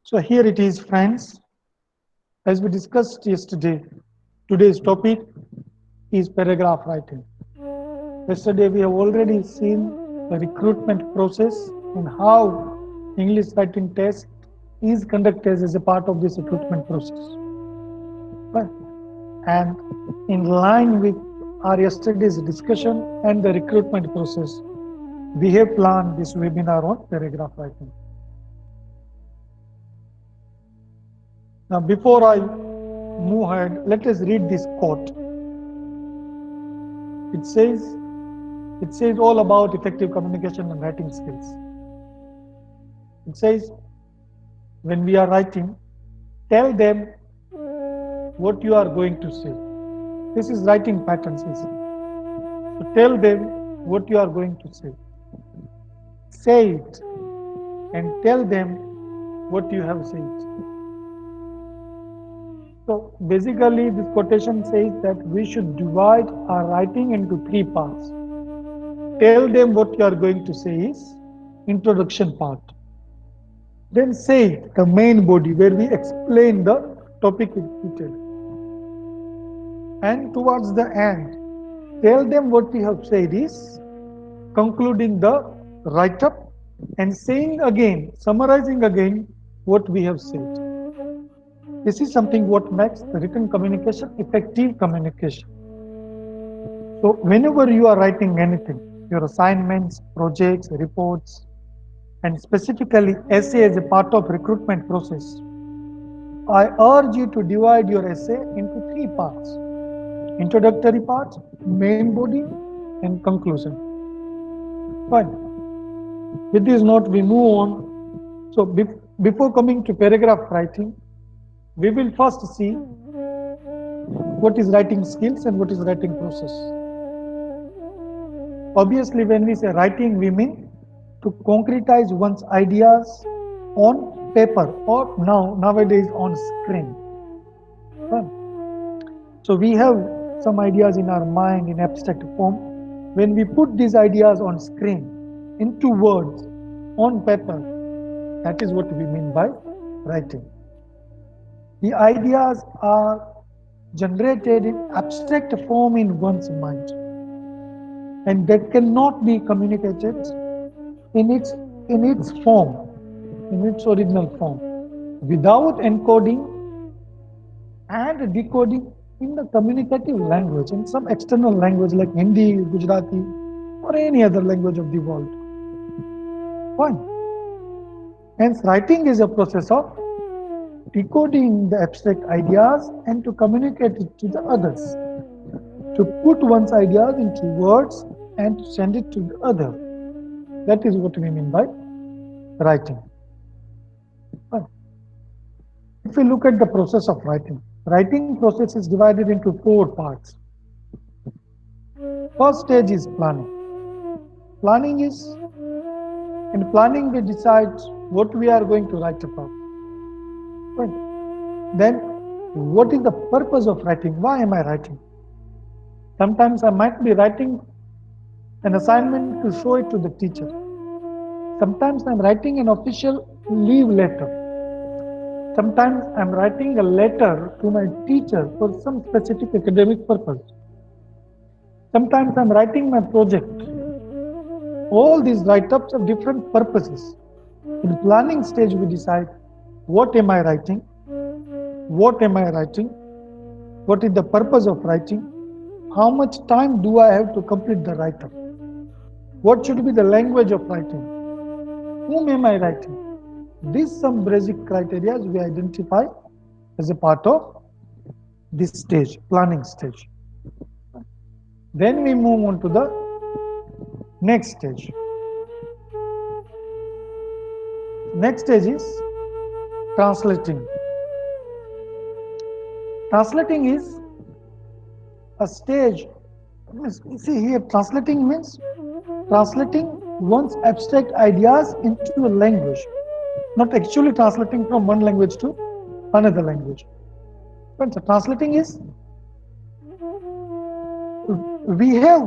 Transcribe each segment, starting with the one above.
So here it is, friends. As we discussed yesterday, today's topic is paragraph writing. Yesterday we have already seen the recruitment process and how English writing test is conducted as a part of this recruitment process. Right? And in line with our yesterday's discussion and the recruitment process, we have planned this webinar on paragraph writing. Now, before I move ahead, let us read this quote. It says all about effective communication and writing skills. It says, when we are writing, tell them what you are going to say. This is writing patterns. So tell them what you are going to say. Say it and tell them what you have said. So basically, this quotation says that we should divide our writing into three parts. Tell them what you are going to say is introduction part. Then say the main body where we explain the topic in detail. And towards the end, tell them what we have said is concluding the write-up and saying again, summarizing again what we have said. This is something what makes the written communication effective communication. So whenever you are writing anything, your assignments, projects, reports, and specifically essay as a part of recruitment process, I urge you to divide your essay into three parts: introductory part, main body, and conclusion. Fine. With this note, we move on. So before coming to paragraph writing, we will first see what is writing skills and what is writing process. Obviously, when we say writing, we mean to concretize one's ideas on paper or nowadays on screen. Fine. So we have some ideas in our mind in abstract form. When we put these ideas on screen, into words, on paper, that is what we mean by writing. The ideas are generated in abstract form in one's mind, and that cannot be communicated in its form, in its original form, without encoding and decoding in the communicative language, in some external language like Hindi, Gujarati, or any other language of the world. Fine. Hence, writing is a process of decoding the abstract ideas and to communicate it to the others, to put one's ideas into words and to send it to the other. That is what we mean by writing. Fine. If we look at the process of writing process is divided into four parts. First stage is planning. In planning we decide what we are going to write about. Right. Then what is the purpose of writing? Why am I writing? Sometimes I might be writing an assignment to show it to the teacher. Sometimes I'm writing an official leave letter. Sometimes I'm writing a letter to my teacher for some specific academic purpose. Sometimes I'm writing my project. All these write-ups have different purposes. In planning stage, we decide what am I writing, what am I writing, what is the purpose of writing, how much time do I have to complete the write-up, what should be the language of writing, whom am I writing. These some basic criteria we identify as a part of this stage, planning stage. Then we move on to the next stage. Next stage is translating. Translating is a stage. See here, translating means translating one's abstract ideas into a language, not actually translating from one language to another language. But so translating is, we have,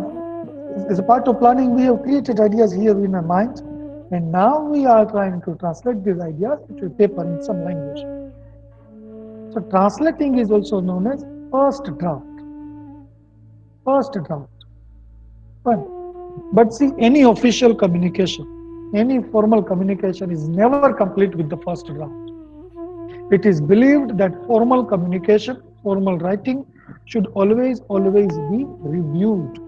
as a part of planning, we have created ideas here in our mind. And now we are trying to translate these ideas into paper in some language. So translating is also known as first draft. First draft. Fine. But see, any official communication, any formal communication is never complete with the first draft. It is believed that formal communication, formal writing should always be reviewed.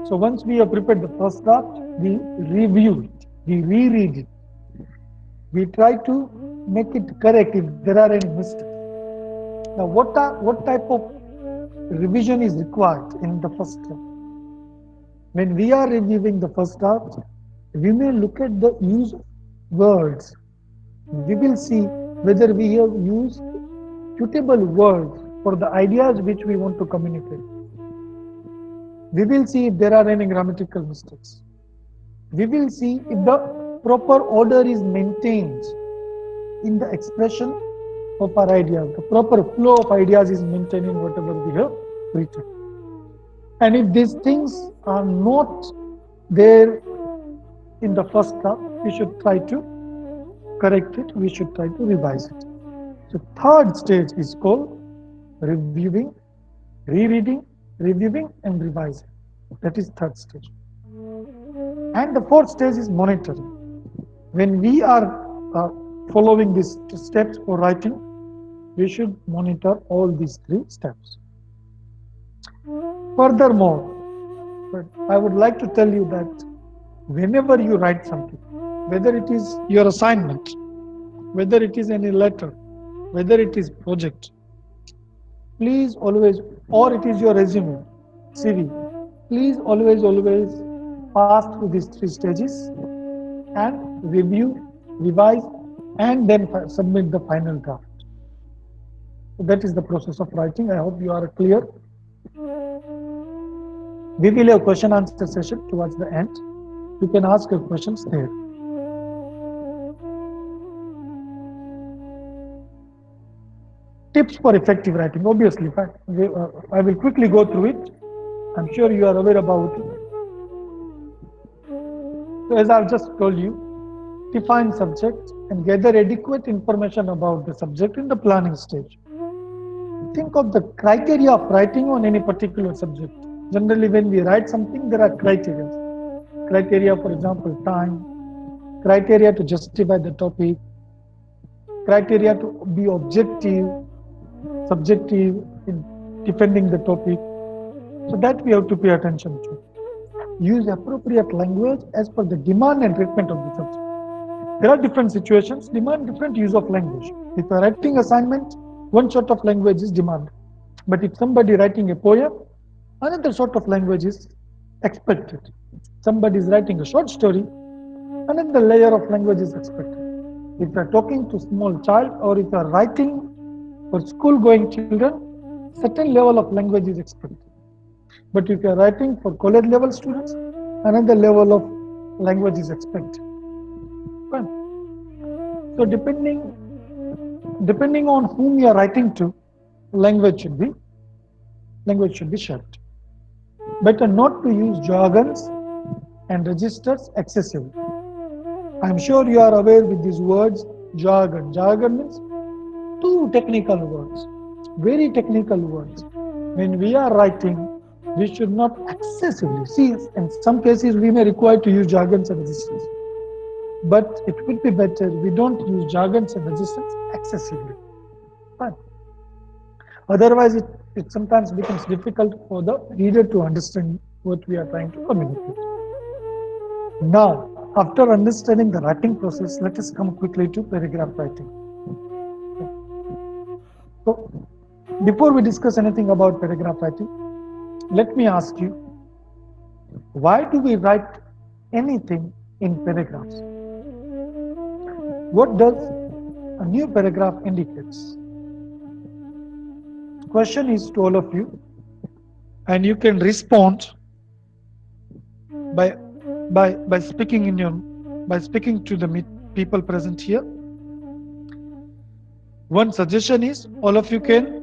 So once we have prepared the first draft, we review it, we reread it, we try to make it correct if there are any mistakes. Now, what type of revision is required in the first draft? When we are reviewing the first draft, we may look at the use of words. We will see whether we have used suitable words for the ideas which we want to communicate. We will see if there are any grammatical mistakes. We will see if the proper order is maintained in the expression of our ideas. The proper flow of ideas is maintained in whatever we have written. And if these things are not there in the first draft, we should try to correct it, we should try to revise it. So third stage is called reviewing, rereading, reviewing and revising. That is third stage. And the fourth stage is monitoring. When we are following these steps for writing, we should monitor all these three steps. Furthermore, I would like to tell you that whenever you write something, whether it is your assignment, whether it is any letter, whether it is project, please always, or it is your resume, CV, please always pass through these three stages and review, revise, and then submit the final draft. So that is the process of writing. I hope you are clear. We will have question answer session towards the end. You can ask your questions there. Tips for effective writing. Obviously, I will quickly go through it. I'm sure you are aware about it. So as I've just told you, define subject and gather adequate information about the subject in the planning stage. Think of the criteria of writing on any particular subject. Generally, when we write something, there are criteria. Criteria, for example, time, criteria to justify the topic, criteria to be objective, subjective in defending the topic. So that we have to pay attention to. Use appropriate language as per the demand and treatment of the subject. There are different situations, demand different use of language. If you are writing assignment, one sort of language is demanded. But if somebody writing a poem, another sort of language is expected. Somebody is writing a short story, another layer of language is expected. If you are talking to small child or if you are writing for school going children, certain level of language is expected. But if you are writing for college level students, another level of language is expected. Fine. So depending on whom you are writing to, language should be shaped. Better not to use jargons and registers excessively. I am sure you are aware with these words, jargon. Jargon means too technical words, very technical words. When we are writing, we should not excessively. See, in some cases we may require to use jargons and registers. But it would be better we don't use jargons and registers excessively. Fine. Otherwise, it sometimes becomes difficult for the reader to understand what we are trying to communicate. Now, after understanding the writing process, let us come quickly to paragraph writing. So, before we discuss anything about paragraph writing, let me ask you, why do we write anything in paragraphs? What does a new paragraph indicates? Question is to all of you, and you can respond by speaking to the people present here. One suggestion is all of you can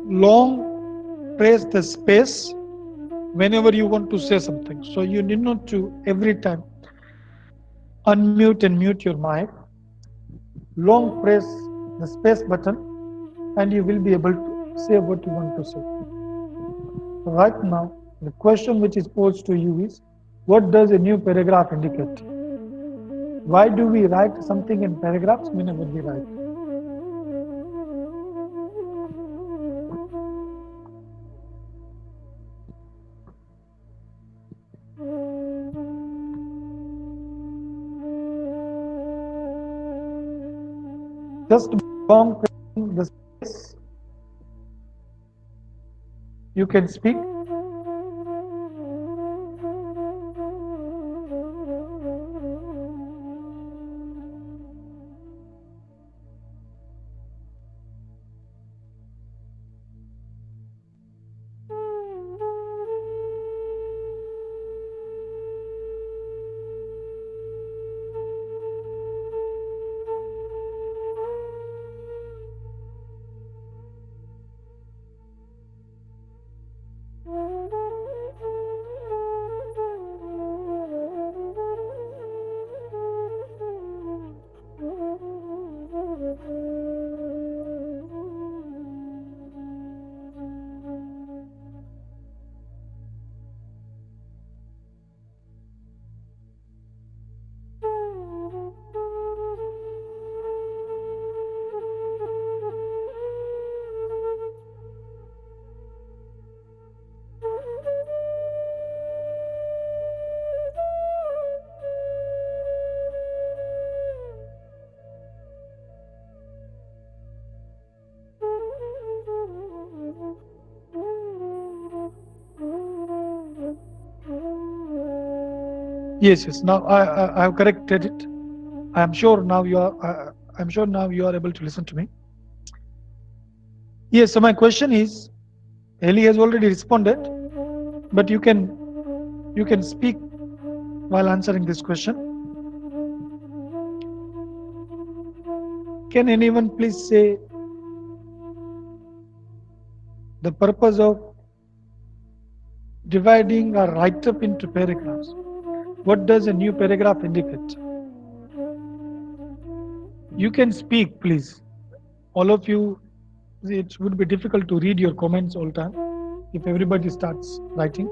long press the space whenever you want to say something. So you need not to every time unmute and mute your mic. Long press the space button and you will be able to say what you want to say. Right now, the question which is posed to you is, what does a new paragraph indicate? Why do we write something in paragraphs whenever we write? Just long pressing the space, you can speak. Yes, yes. Now I have corrected it. I am sure now you are. I'm sure now you are able to listen to me. Yes. So my question is, Ellie has already responded, but you can speak while answering this question. Can anyone please say the purpose of dividing a write-up into paragraphs? What does a new paragraph indicate? You can speak, please. All of you, it would be difficult to read your comments all time if everybody starts writing.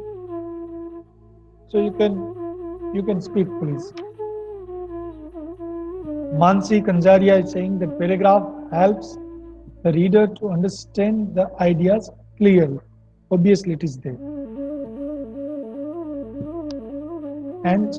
So you can speak, please. Mansi Kanjaria is saying that paragraph helps the reader to understand the ideas clearly. Obviously, it is there. And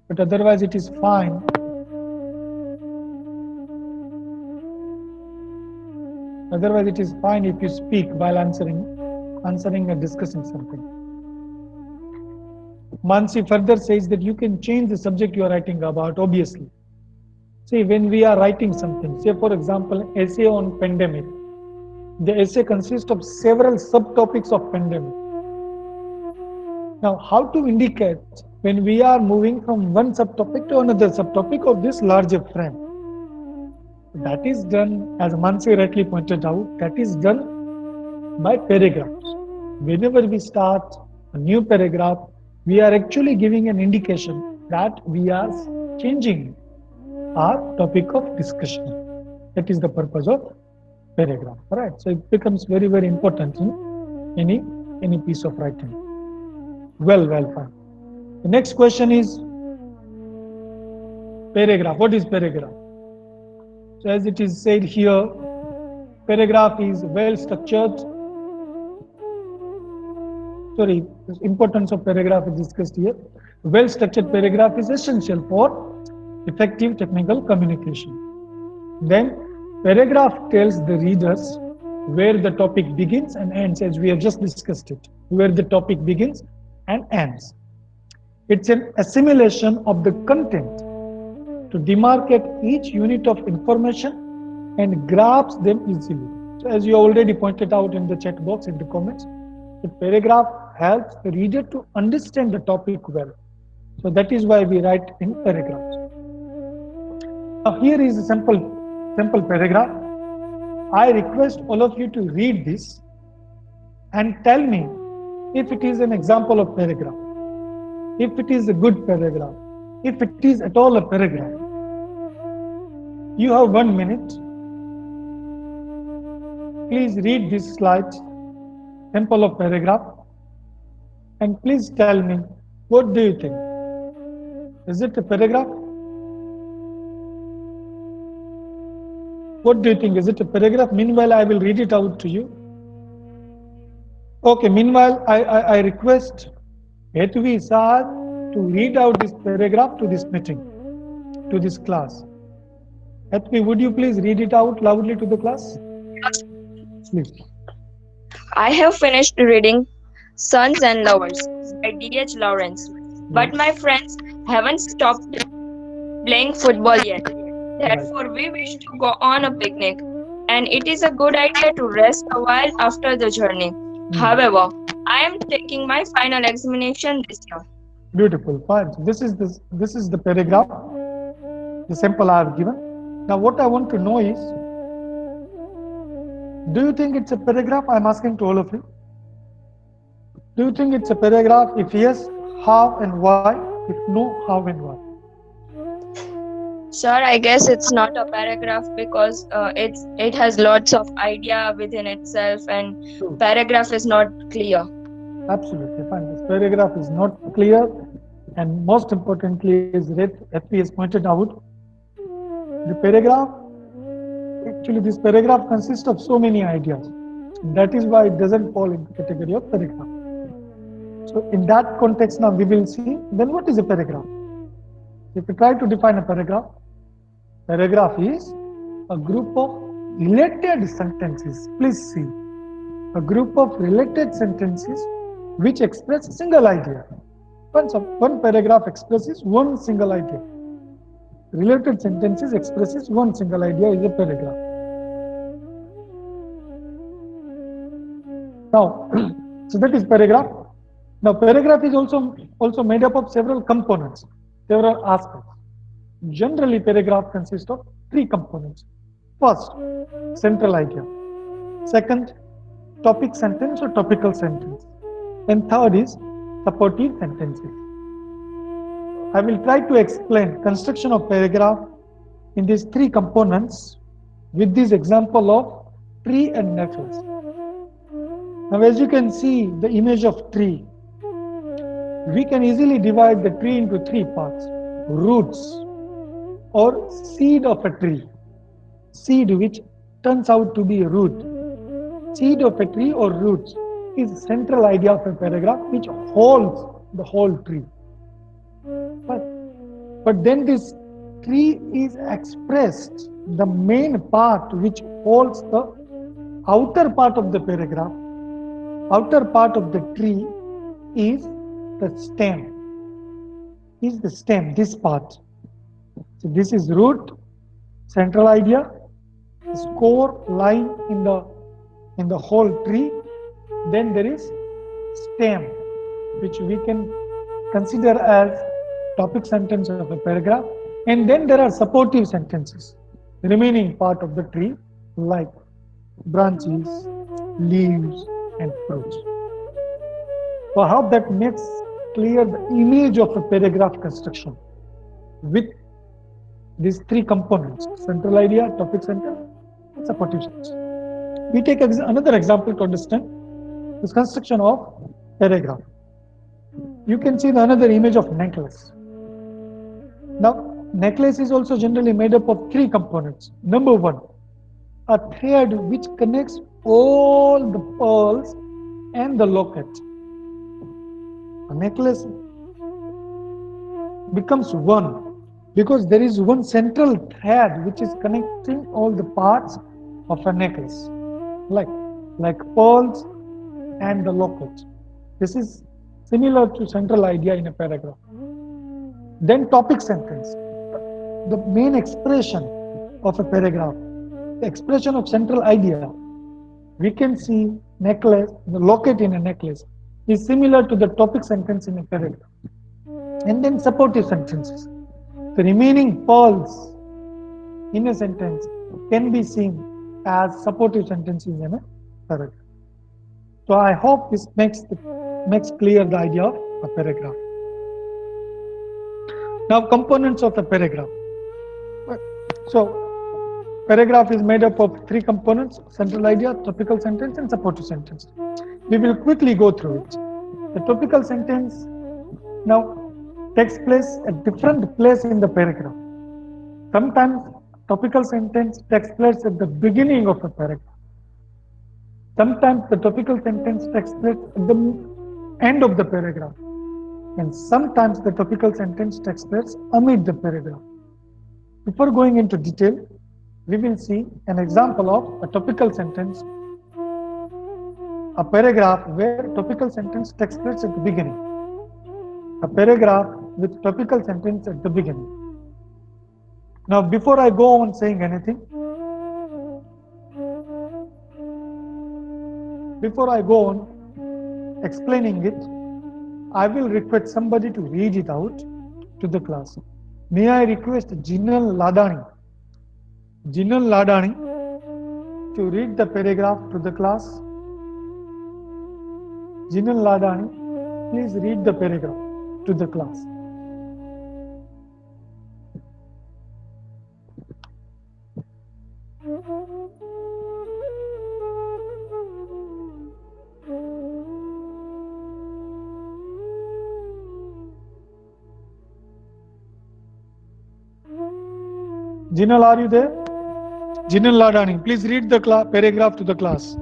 but otherwise it is fine. Otherwise it is fine if you speak while answering or discussing something. Mansi further says that you can change the subject you are writing about, obviously. See, when we are writing something, say for example, essay on pandemic, the essay consists of several subtopics of pandemic. Now, how to indicate when we are moving from one subtopic to another subtopic of this larger frame? That is done, as Mansi rightly pointed out, that is done by paragraphs. Whenever we start a new paragraph, we are actually giving an indication that we are changing our topic of discussion. That is the purpose of paragraph. Right? So it becomes very, very important in any piece of writing. Well, fine. The next question is paragraph. What is paragraph? So as it is said here, paragraph is well structured. Sorry, the importance of paragraph is discussed here. Well structured paragraph is essential for effective technical communication. Then paragraph tells the readers where the topic begins and ends, as we have just discussed it, where the topic begins and ends. It's an assimilation of the content to demarcate each unit of information and grasp them easily. So, as you already pointed out in the chat box, in the comments, the paragraph helps the reader to understand the topic well. So that is why we write in paragraphs. Now here is a simple paragraph. I request all of you to read this and tell me if it is an example of paragraph, if it is a good paragraph, if it is at all a paragraph. You have 1 minute. Please read this slide, sample of paragraph, and please tell me, what do you think? Is it a paragraph? What do you think? Is it a paragraph? Meanwhile, I will read it out to you. Okay, meanwhile, I request Hetvi Saad to read out this paragraph to this meeting, to this class. Hetvi, would you please read it out loudly to the class? Please. I have finished reading Sons and Lovers by D.H. Lawrence, but my friends haven't stopped playing football yet. Therefore, we wish to go on a picnic, and it is a good idea to rest a while after the journey. However, I am taking my final examination this year. Beautiful, fine. So this is the paragraph, the sample I have given. Now, what I want to know is, do you think it's a paragraph? I'm asking to all of you. Do you think it's a paragraph? If yes, how and why? If no, how and why? Sir, I guess it's not a paragraph because it has lots of idea within itself, and paragraph is not clear. Absolutely fine. This paragraph is not clear, and most importantly, as FP has pointed out, the paragraph, actually this paragraph consists of so many ideas. That is why it doesn't fall into the category of paragraph. So in that context now we will see, then what is a paragraph? If we try to define a paragraph is a group of related sentences. Please see, a group of related sentences which express a single idea. One paragraph expresses one single idea. Related sentences expresses one single idea is a paragraph. Now, so that is paragraph. Now, paragraph is also made up of several components, several aspects. Generally, paragraph consists of 3 components. First, central idea. Second, topic sentence or topical sentence. And third is supportive sentences. I will try to explain construction of paragraph in these 3 components with this example of tree and necklace. Now, as you can see the image of tree, we can easily divide the tree into 3 parts. Roots or seed of a tree. Seed which turns out to be a root. Seed of a tree or roots is the central idea of a paragraph which holds the whole tree. But then this tree is expressed, the main part which holds the outer part of the paragraph, outer part of the tree is the stem. Is the stem, this part. So this is root, central idea, this core line in the whole tree. Then there is stem, which we can consider as topic sentence of a paragraph. And then there are supportive sentences, the remaining part of the tree, like branches, leaves, and fruits. So I hope that makes clear the image of a paragraph construction with these 3 components: central idea, topic sentence, and supportive sentence. We take another example to understand this construction of paragraph. You can see another image of necklace. Now, necklace is also generally made up of 3 components. Number 1, a thread which connects all the pearls and the locket. A necklace becomes one because there is one central thread which is connecting all the parts of a necklace. Like like pearls and the locket. This is similar to central idea in a paragraph. Then topic sentence, the main expression of a paragraph, the expression of central idea. We can see necklace, the locket in a necklace is similar to the topic sentence in a paragraph. And then supportive sentences. The remaining pearls in a sentence can be seen as supportive sentences in a paragraph. So I hope this makes clear the idea of a paragraph. Now components of a paragraph. So paragraph is made up of three components: central idea, topical sentence, and supportive sentence. We will quickly go through it. The topical sentence now takes place at different place in the paragraph. Sometimes topical sentence takes place at the beginning of a paragraph. Sometimes the topical sentence takes place at the end of the paragraph. And sometimes the topical sentence takes place amid the paragraph. Before going into detail, we will see an example of a topical sentence, a paragraph where topical sentence takes place at the beginning. A paragraph with topical sentence at the beginning. Now, before I go on saying anything, before I go on explaining it, I will request somebody to read it out to the class. May I request Jinal Ladani to read the paragraph to the class? Jinal Ladani, please read the paragraph to the class. Jinal, are you there? Jinal Ladani, please read the paragraph to the class.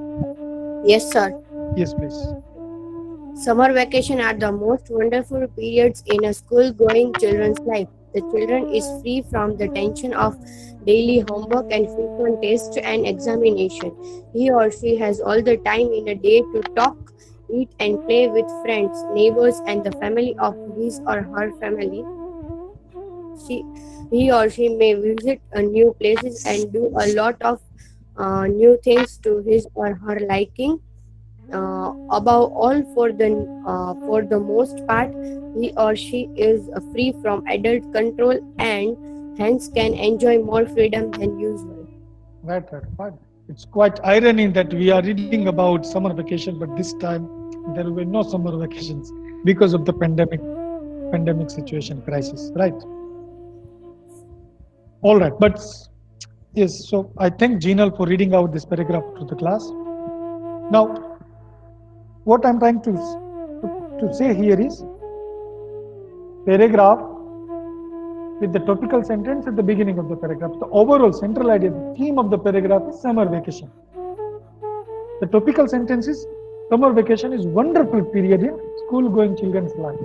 Yes, sir. Yes, please. Summer vacation are the most wonderful periods in a school-going children's life. The children is free from the tension of daily homework and frequent tests and examination. He or she has all the time in a day to talk, eat and play with friends, neighbors and the family of his or her family. He or she may visit new places and do a lot of new things to his or her liking. Above all, for the most part, he or she is free from adult control and hence can enjoy more freedom than usual. Right. It's quite irony that we are reading about summer vacation, but this time there were no summer vacations because of the pandemic situation crisis. Right. All right, but yes. So I thank Jinal for reading out this paragraph to the class. Now, what I'm trying to say here is paragraph with the topical sentence at the beginning of the paragraph. The overall central idea, the theme of the paragraph is summer vacation. The topical sentence is summer vacation is wonderful period in school-going children's life.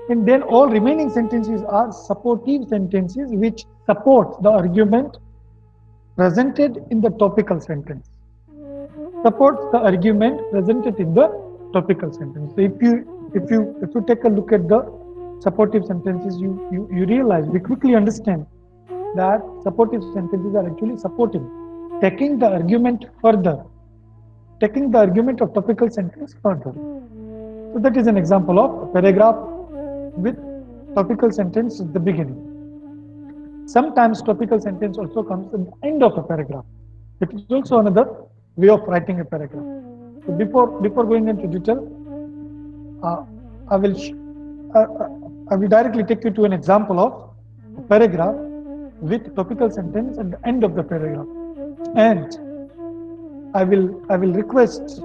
And then all remaining sentences are supportive sentences which support the argument presented in the topical sentence. Supports the argument presented in the topical sentence. So if you take a look at the supportive sentences, you realize, we quickly understand that supportive sentences are actually supporting, taking the argument further, taking the argument of topical sentence further. So that is an example of a paragraph with topical sentence at the beginning. Sometimes topical sentence also comes at the end of a paragraph. It is also another way of writing a paragraph. So before going into detail, I will directly take you to an example of a paragraph with topical sentence at the end of the paragraph, and I will request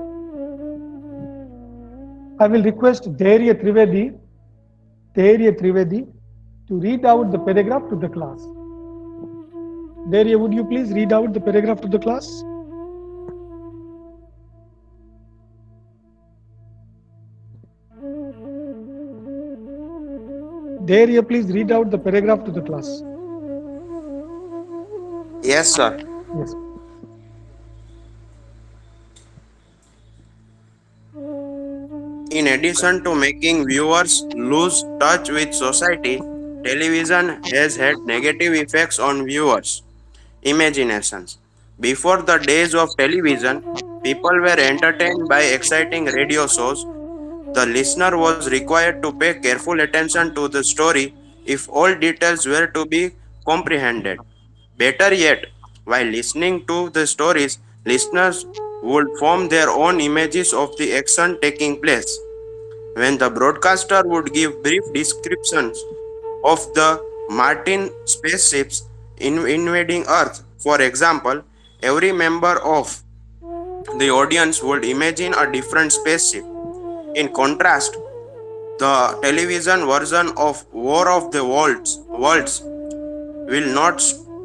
Dhairya Trivedi to read out the paragraph to the class. Dhairya, would you please read out the paragraph to the class? Dhairya, please read out the paragraph to the class. Yes, sir. Yes. In addition to making viewers lose touch with society, television has had negative effects on viewers' imaginations. Before the days of television, people were entertained by exciting radio shows. The listener was required to pay careful attention to the story if all details were to be comprehended. Better yet, while listening to the stories, listeners would form their own images of the action taking place. When the broadcaster would give brief descriptions of the Martian spaceships invading Earth, for example, every member of the audience would imagine a different spaceship. In contrast, the television version of War of the Worlds will not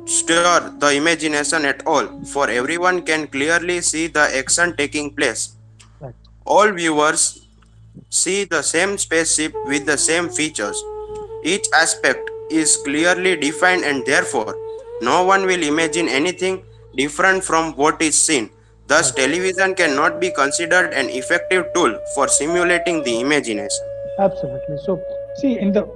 stir the imagination at all, for everyone can clearly see the action taking place. Right. All viewers see the same spaceship with the same features. Each aspect is clearly defined, and therefore, no one will imagine anything different from what is seen. Thus, Right. television cannot be considered an effective tool for simulating the imagination. Absolutely. So, see, in the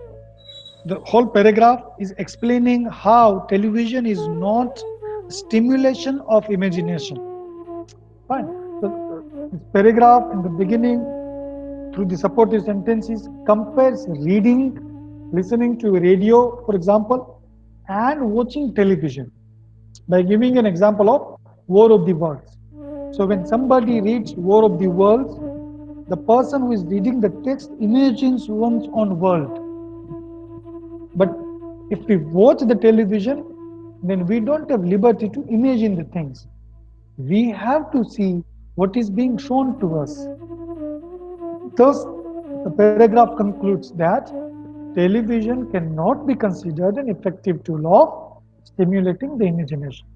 whole paragraph is explaining how television is not stimulation of imagination. Fine. So, this paragraph in the beginning through the supportive sentences compares reading, listening to radio, for example, and watching television by giving an example of War of the Worlds. So when somebody reads War of the Worlds, the person who is reading the text imagines one's own world. But if we watch the television, then we don't have liberty to imagine the things. We have to see what is being shown to us. Thus, the paragraph concludes that television cannot be considered an effective tool of stimulating the imagination.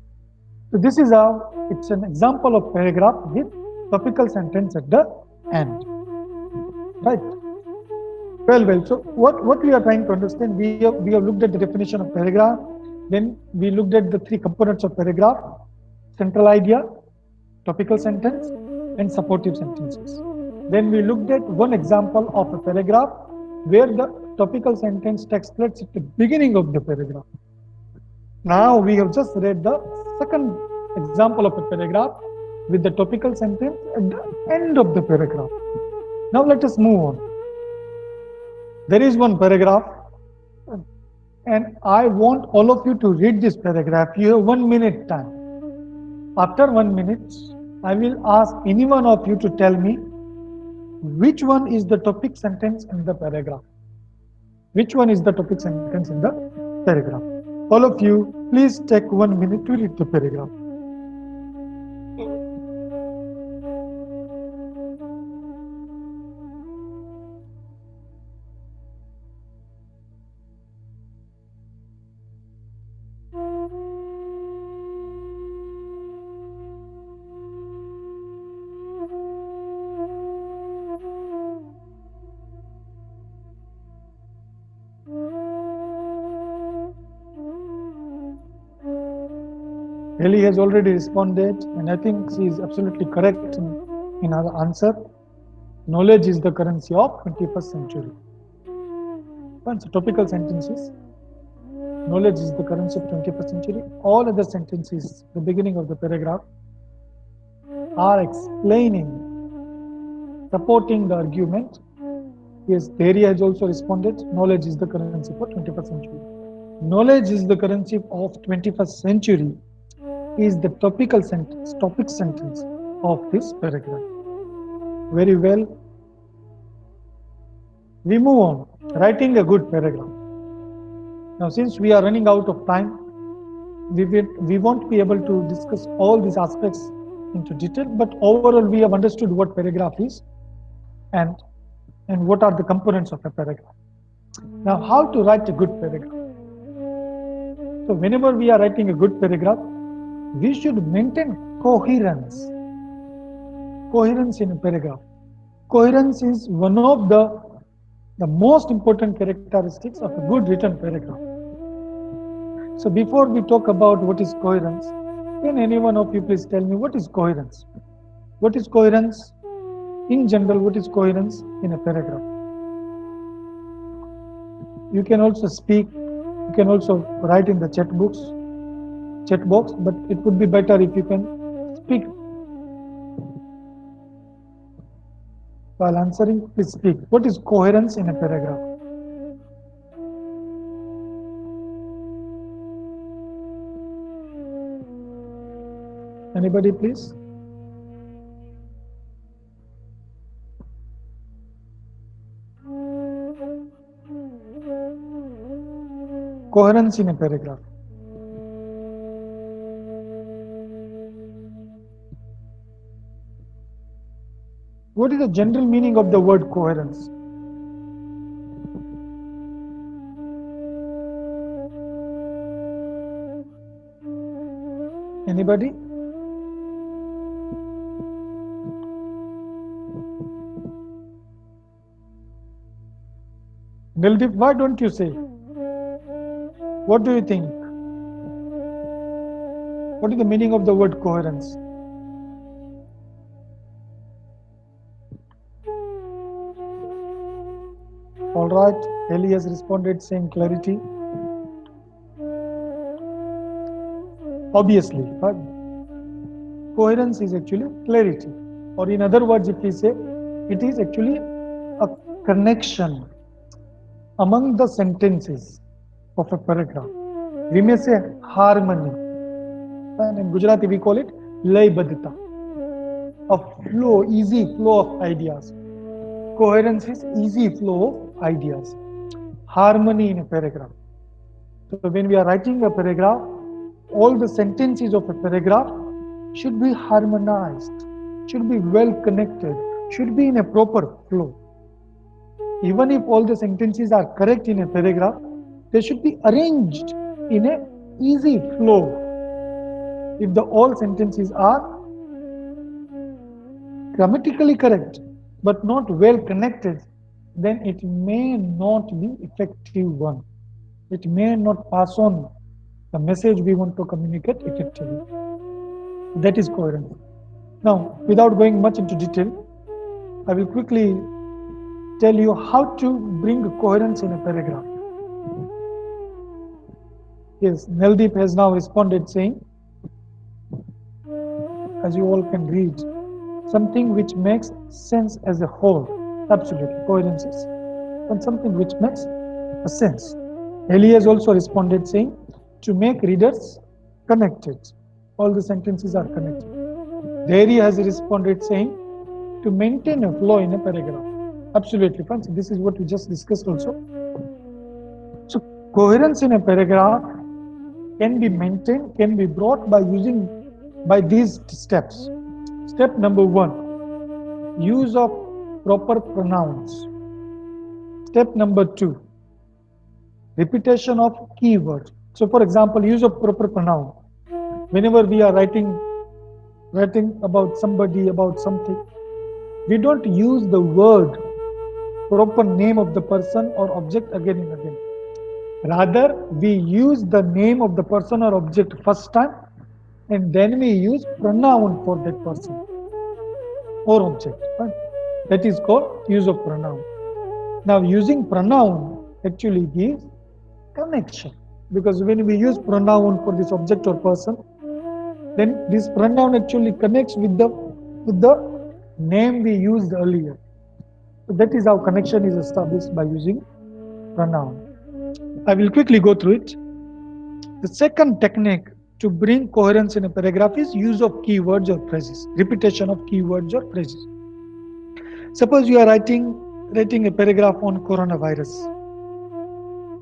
So this is how it's an example of paragraph with topical sentence at the end. Right. Well. So what we are trying to understand, we have looked at the definition of paragraph. Then we looked at the three components of paragraph: central idea, topical sentence, and supportive sentences. Then we looked at one example of a paragraph where the topical sentence takes place at the beginning of the paragraph. Now we have just read the second example of a paragraph with the topical sentence at the end of the paragraph. Now let us move on. There is one paragraph, and I want all of you to read this paragraph. You have 1 minute time. After 1 minute, I will ask any one of you to tell me which one is the topic sentence in the paragraph. Which one is the topic sentence in the paragraph? All of you, please take 1 minute to read the paragraph. Ellie has already responded, and I think she is absolutely correct in her answer. Knowledge is the currency of 21st century. Once topical sentences, knowledge is the currency of 21st century. All other sentences, the beginning of the paragraph, are explaining, supporting the argument. Yes, Thierry has also responded. Knowledge is the currency for 21st century. Knowledge is the currency of 21st century is the topic sentence of this paragraph. Very well. We move on. Writing a good paragraph. Now, since we are running out of time, we won't be able to discuss all these aspects into detail, but overall we have understood what paragraph is and what are the components of a paragraph. Now, how to write a good paragraph? So, whenever we are writing a good paragraph, we should maintain coherence. Coherence in a paragraph. Coherence is one of the most important characteristics of a good written paragraph. So before we talk about what is coherence, can any one of you please tell me what is coherence? What is coherence? In general, what is coherence? in a paragraph. You can also speak, you can also write in the chat box, but it would be better if you can speak while answering. Please speak. What is coherence in a paragraph? Anybody, please? Coherence in a paragraph. What is the general meaning of the word coherence? Anybody? Nildeep, why don't you say? What do you think? What is the meaning of the word coherence? All right, Ellie has responded saying clarity. Obviously, but coherence is actually clarity. Or in other words, if we say, it is actually a connection among the sentences of a paragraph. We may say harmony. And in Gujarati, we call it laybadhita. A flow, easy flow of ideas. Coherence is easy flow of ideas. Harmony in a paragraph. So when we are writing a paragraph, all the sentences of a paragraph should be harmonized, should be well connected, should be in a proper flow. Even if all the sentences are correct in a paragraph, they should be arranged in a easy flow. If the all sentences are grammatically correct but not well connected, then it may not be effective one. It may not pass on the message we want to communicate effectively. That is coherence. Now, without going much into detail, I will quickly tell you how to bring coherence in a paragraph. Yes, Neldeep has now responded saying, as you all can read, something which makes sense as a whole. Absolutely, coherence is. And something which makes a sense. Ellie has also responded saying, to make readers connected. All the sentences are connected. Dheri has responded saying, to maintain a flow in a paragraph. Absolutely, friends. This is what we just discussed also. So, coherence in a paragraph can be maintained, can be brought by these steps. Step number 1, use of proper pronouns. Step number 2, repetition of keywords. So, for example, use of proper pronoun. Whenever we are writing about somebody, about something, we don't use the word, proper name of the person or object again and again. Rather, we use the name of the person or object first time, and then we use pronoun for that person or object. Right? That is called use of pronoun. Now, using pronoun actually gives connection, because when we use pronoun for this object or person, then this pronoun actually connects with the name we used earlier. So that is how connection is established by using pronoun. I will quickly go through it. The second technique to bring coherence in a paragraph is use of keywords or phrases, repetition of keywords or phrases. Suppose you are writing a paragraph on coronavirus.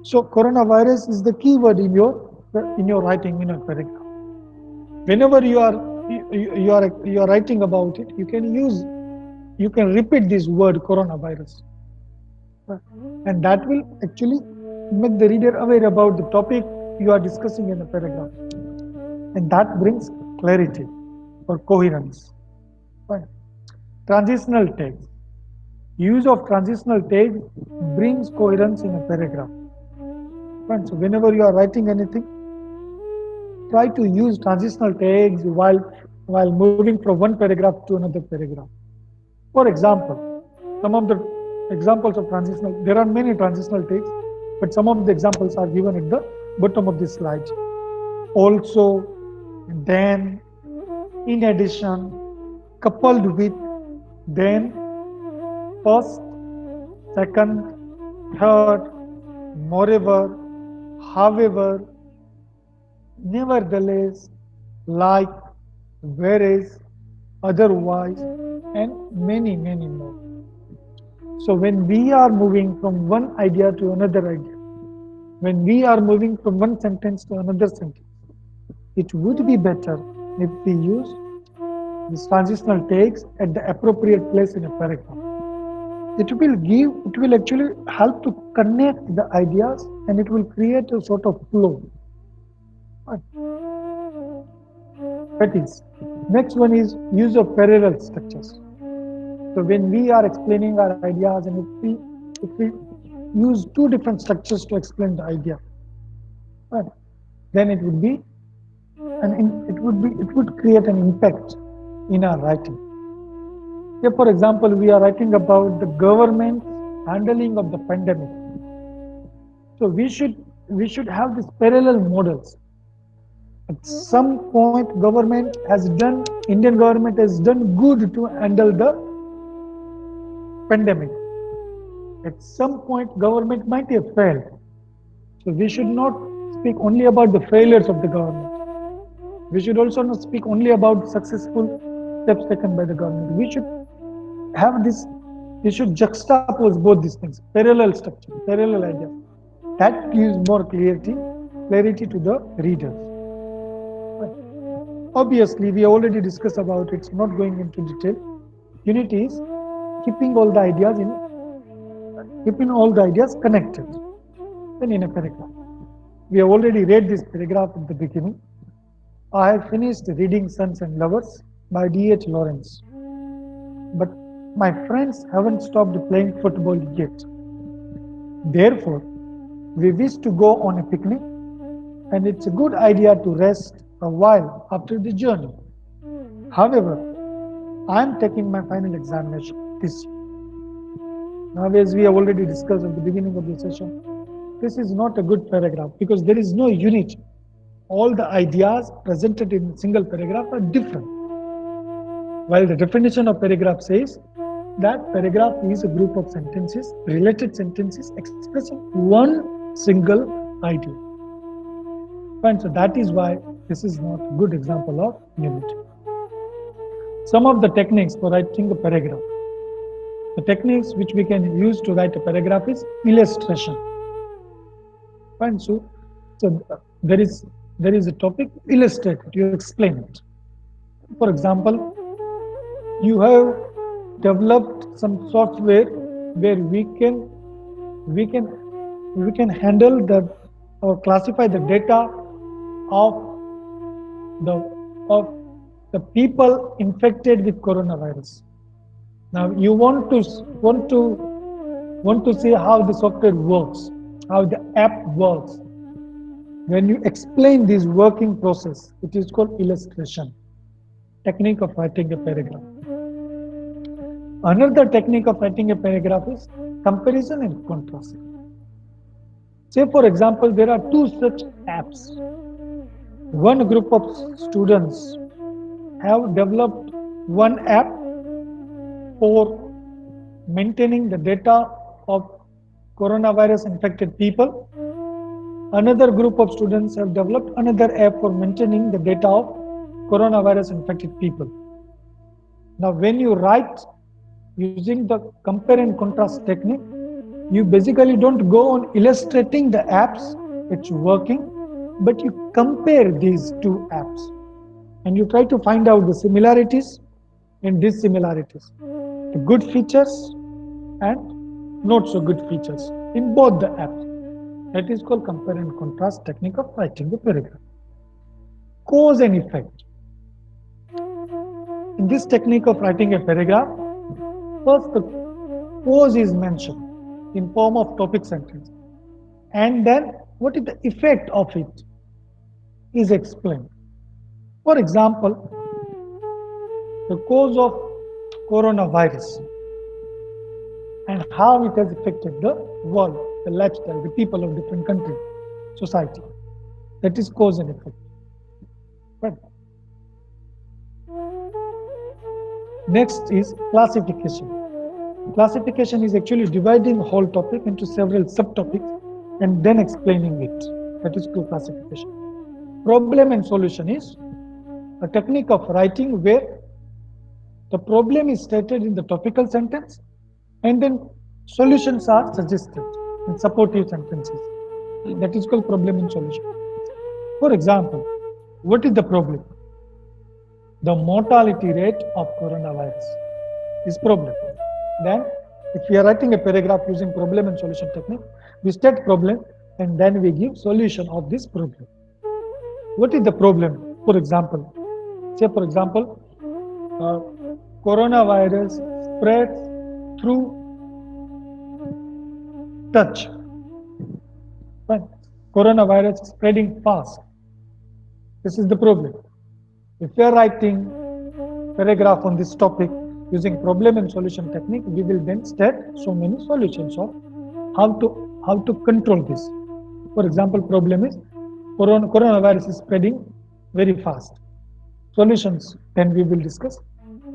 So coronavirus is the keyword in your writing in a paragraph. Whenever you are writing about it, you can repeat this word coronavirus, and that will actually make the reader aware about the topic you are discussing in a paragraph, and that brings clarity or coherence. Fine. Transitional tags. Use of transitional tags brings coherence in a paragraph. Fine. So whenever you are writing anything, try to use transitional tags while moving from one paragraph to another paragraph. For example, some of the Examples of transitional, there are many transitional takes, but some of the examples are given at the bottom of this slide. Also, then, in addition, coupled with, then, first, second, third, moreover, however, nevertheless, like, whereas, otherwise, and many, many more. So when we are moving from one idea to another idea, when we are moving from one sentence to another sentence, it would be better if we use these transitional takes at the appropriate place in a paragraph. It will actually help to connect the ideas and it will create a sort of flow. That is, next one is use of parallel structures. So when we are explaining our ideas and if we use two different structures to explain the idea, right, then it would be it would create an impact in our writing. Here, for example, we are writing about the government's handling of the pandemic. So we should have these parallel models. At some point, Indian government has done good to handle the pandemic. At some point, government might have failed. So we should not speak only about the failures of the government. We should also not speak only about successful steps taken by the government. We should juxtapose both these things, parallel structure, parallel ideas. That gives more clarity to the readers. Obviously, we already discussed about it, so not going into detail. Unit is keeping all the ideas connected. Then in a paragraph. We have already read this paragraph at the beginning. I have finished reading Sons and Lovers by D.H. Lawrence. But my friends haven't stopped playing football yet. Therefore, we wish to go on a picnic, and it's a good idea to rest a while after the journey. However, I am taking my final examination this year. Now, as we have already discussed at the beginning of the session, this is not a good paragraph because there is no unity. All the ideas presented in a single paragraph are different. While the definition of paragraph says that paragraph is a group of sentences, related sentences expressing one single idea. Fine, so that is why this is not a good example of unity. Some of the techniques for writing a paragraph. The techniques which we can use to write a paragraph is illustration. Fine, so there is a topic, illustrate it, you explain it. For example, you have developed some software where we can handle or classify the data of the people infected with coronavirus. Now you want to see how the software works, how the app works. When you explain this working process, it is called illustration, technique of writing a paragraph. Another technique of writing a paragraph is comparison and contrast. Say, for example, there are two such apps. One group of students have developed one app for maintaining the data of coronavirus infected people. Another group of students have developed another app for maintaining the data of coronavirus infected people. Now, when you write using the compare and contrast technique, you basically don't go on illustrating the apps which are working, but you compare these two apps and you try to find out the similarities and dissimilarities, the good features and not so good features in both the apps. That is called compare and contrast technique of writing the paragraph. Cause and effect. In this technique of writing a paragraph, first the cause is mentioned in form of topic sentence, and then what is the effect of it is explained. For example, the cause of coronavirus and how it has affected the world, the lifestyle, the people of different countries, society. That is cause and effect. Right. Next is classification. Classification is actually dividing the whole topic into several subtopics and then explaining it. That is called classification. Problem and solution is a technique of writing where the problem is stated in the topical sentence and then solutions are suggested in supportive sentences. That is called problem and solution. For example, what is the problem? The mortality rate of coronavirus is problem. Then, if we are writing a paragraph using problem and solution technique, we state problem and then we give solution of this problem. What is the problem? For example, coronavirus spreads through touch. Right? Coronavirus is spreading fast. This is the problem. If we are writing paragraph on this topic using problem and solution technique, we will then state so many solutions of how to control this. For example, problem is coronavirus is spreading very fast. Solutions, then we will discuss.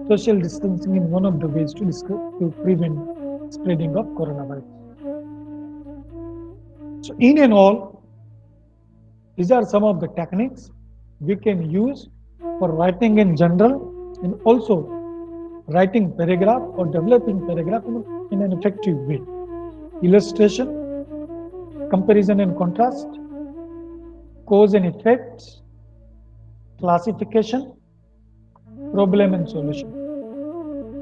Social distancing is one of the ways to prevent spreading of coronavirus. So in and all, these are some of the techniques we can use for writing in general and also writing paragraph or developing paragraph in an effective way. Illustration, comparison and contrast, cause and effect, classification, problem and solution.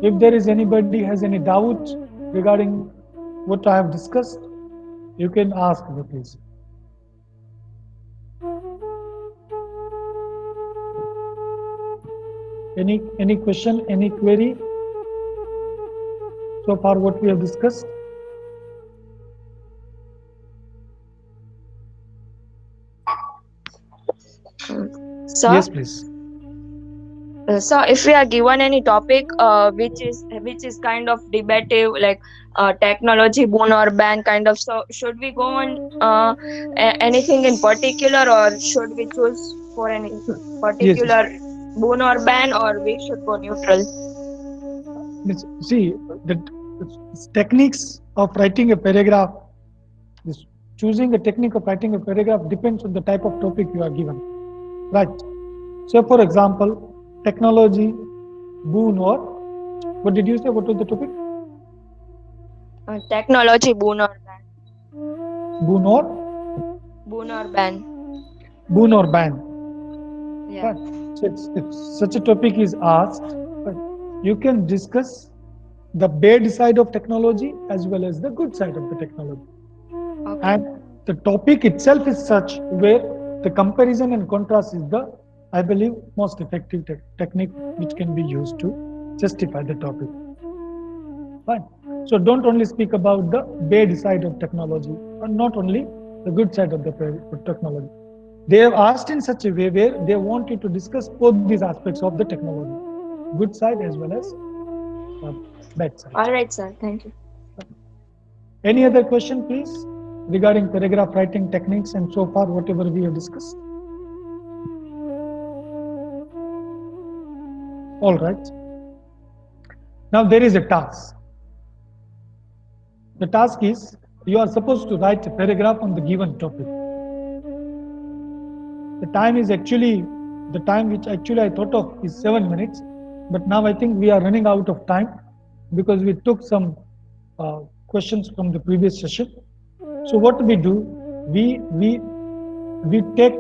If there is anybody has any doubt regarding what I have discussed, you can ask me, please. Any question, any query so far what we have discussed? Sir, Yes, please. so if we are given any topic which is kind of debative, like technology boon or ban kind of, so should we go on anything in particular, or should we choose for any Yes. particular boon or ban, or we should go neutral? See, the techniques of writing a paragraph, this choosing a technique of writing a paragraph depends on the type of topic you are given. Right. So, for example, technology, boon, or what did you say? What was the topic? Technology boon or ban. Boon or Boon or ban. boon or ban. Yeah. Right. So, if such a topic is asked, right, you can discuss the bad side of technology as well as the good side of the technology. Okay. And the topic itself is such where the comparison and contrast is the, I believe, most effective technique which can be used to justify the topic. Fine. So don't only speak about the bad side of technology, or not only the good side of the technology. They have asked in such a way where they want you to discuss both these aspects of the technology, good side as well as bad side. All right, sir. Thank you. Any other question, please, regarding paragraph writing techniques and so far whatever we have discussed? All right. Now there is a task. The task is you are supposed to write a paragraph on the given topic. The time is actually, the time which actually I thought of is 7 minutes, but now I think we are running out of time because we took some questions from the previous session. So what we do, we take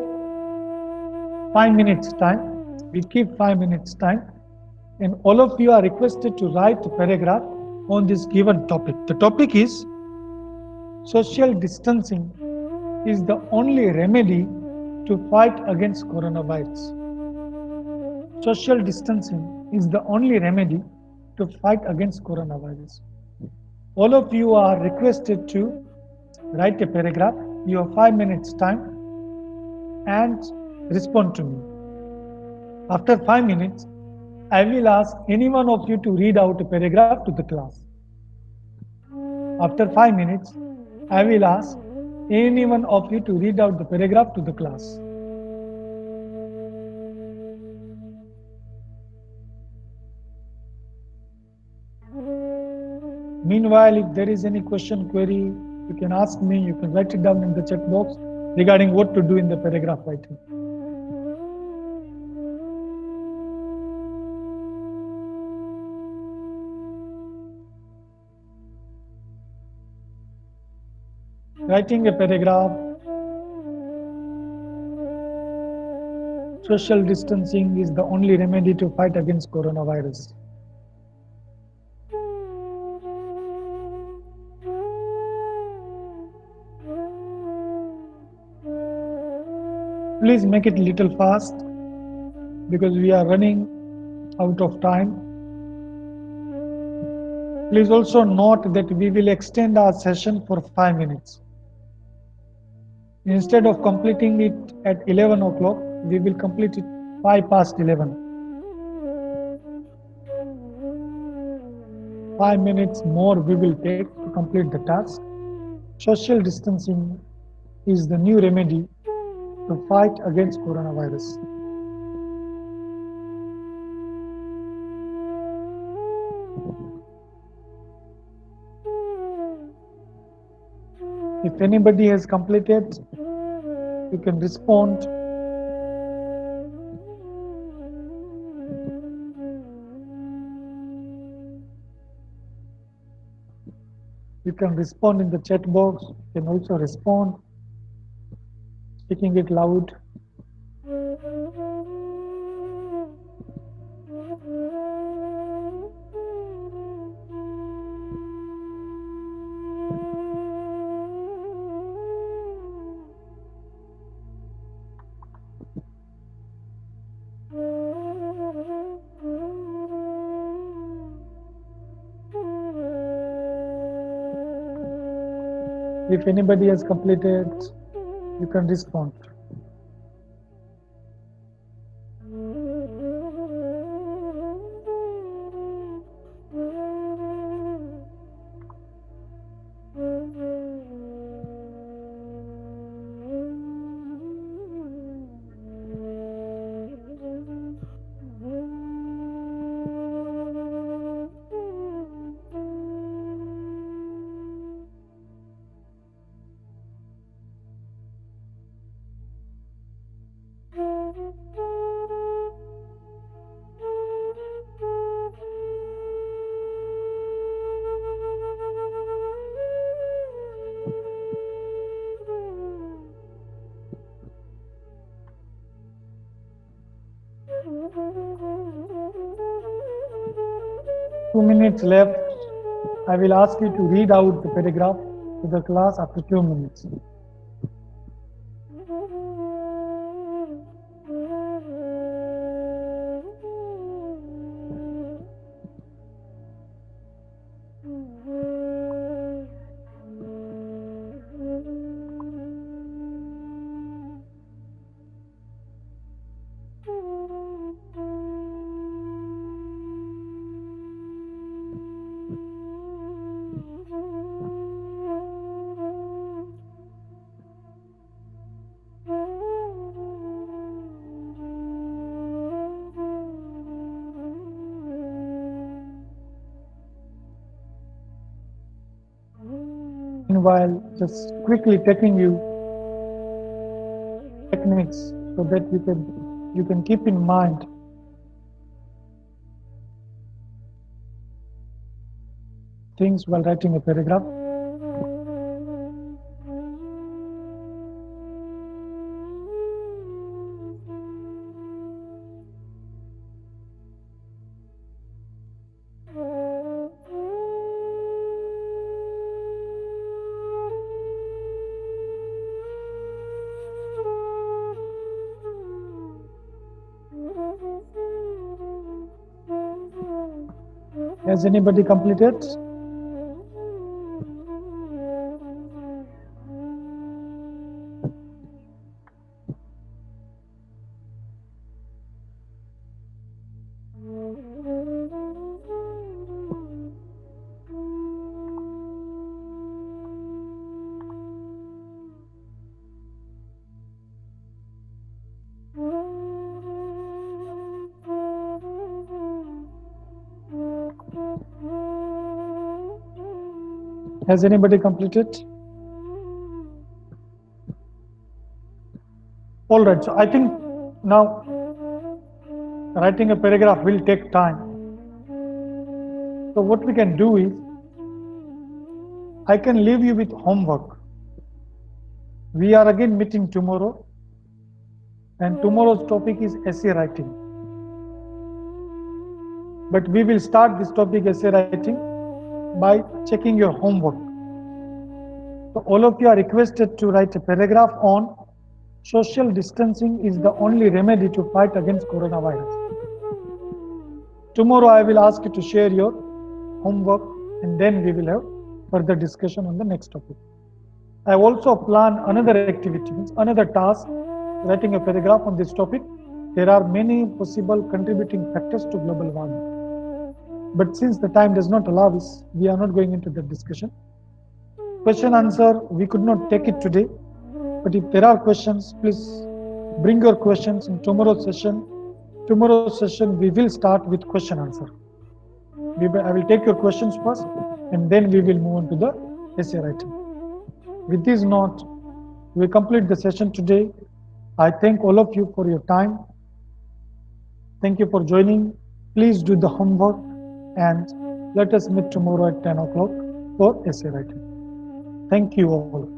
5 minutes time, we keep 5 minutes time, and all of you are requested to write a paragraph on this given topic. The topic is social distancing is the only remedy to fight against coronavirus. Social distancing is the only remedy to fight against coronavirus. All of you are requested to write a paragraph. You have 5 minutes time and respond to me. After 5 minutes, I will ask any one of you to read out a paragraph to the class. After 5 minutes, I will ask any one of you to read out the paragraph to the class. Meanwhile, if there is any question, query, you can ask me, you can write it down in the chat box regarding what to do in the paragraph writing. Writing a paragraph, social distancing is the only remedy to fight against coronavirus. Please make it little fast because we are running out of time. Please also note that we will extend our session for 5 minutes. Instead of completing it at 11 o'clock, we will complete it 5 past 11. 5 minutes more we will take to complete the task. Social distancing is the new remedy to fight against coronavirus. If anybody has completed, you can respond. You can respond in the chat box. You can also respond, speaking it loud. If anybody has completed, you can respond. Two minutes left. I will ask you to read out the paragraph to the class after 2 minutes. Meanwhile, just quickly taking you techniques so that you can keep in mind things while writing a paragraph. Has anybody completed? Has anybody completed? All right, so I think now writing a paragraph will take time. So what we can do is, I can leave you with homework. We are again meeting tomorrow, and tomorrow's topic is essay writing. But we will start this topic essay writing by checking your homework. So all of you are requested to write a paragraph on social distancing is the only remedy to fight against coronavirus. Tomorrow I will ask you to share your homework, and then we will have further discussion on the next topic. I also plan another activity, another task, writing a paragraph on this topic. There are many possible contributing factors to global warming. But since the time does not allow us, we are not going into that discussion. Question answer, we could not take it today. But if there are questions, please bring your questions in tomorrow's session. Tomorrow's session, we will start with question answer. I will take your questions first, and then we will move on to the essay writing. With this note, we complete the session today. I thank all of you for your time. Thank you for joining. Please do the homework, and let us meet tomorrow at 10 o'clock for essay writing. Thank you all.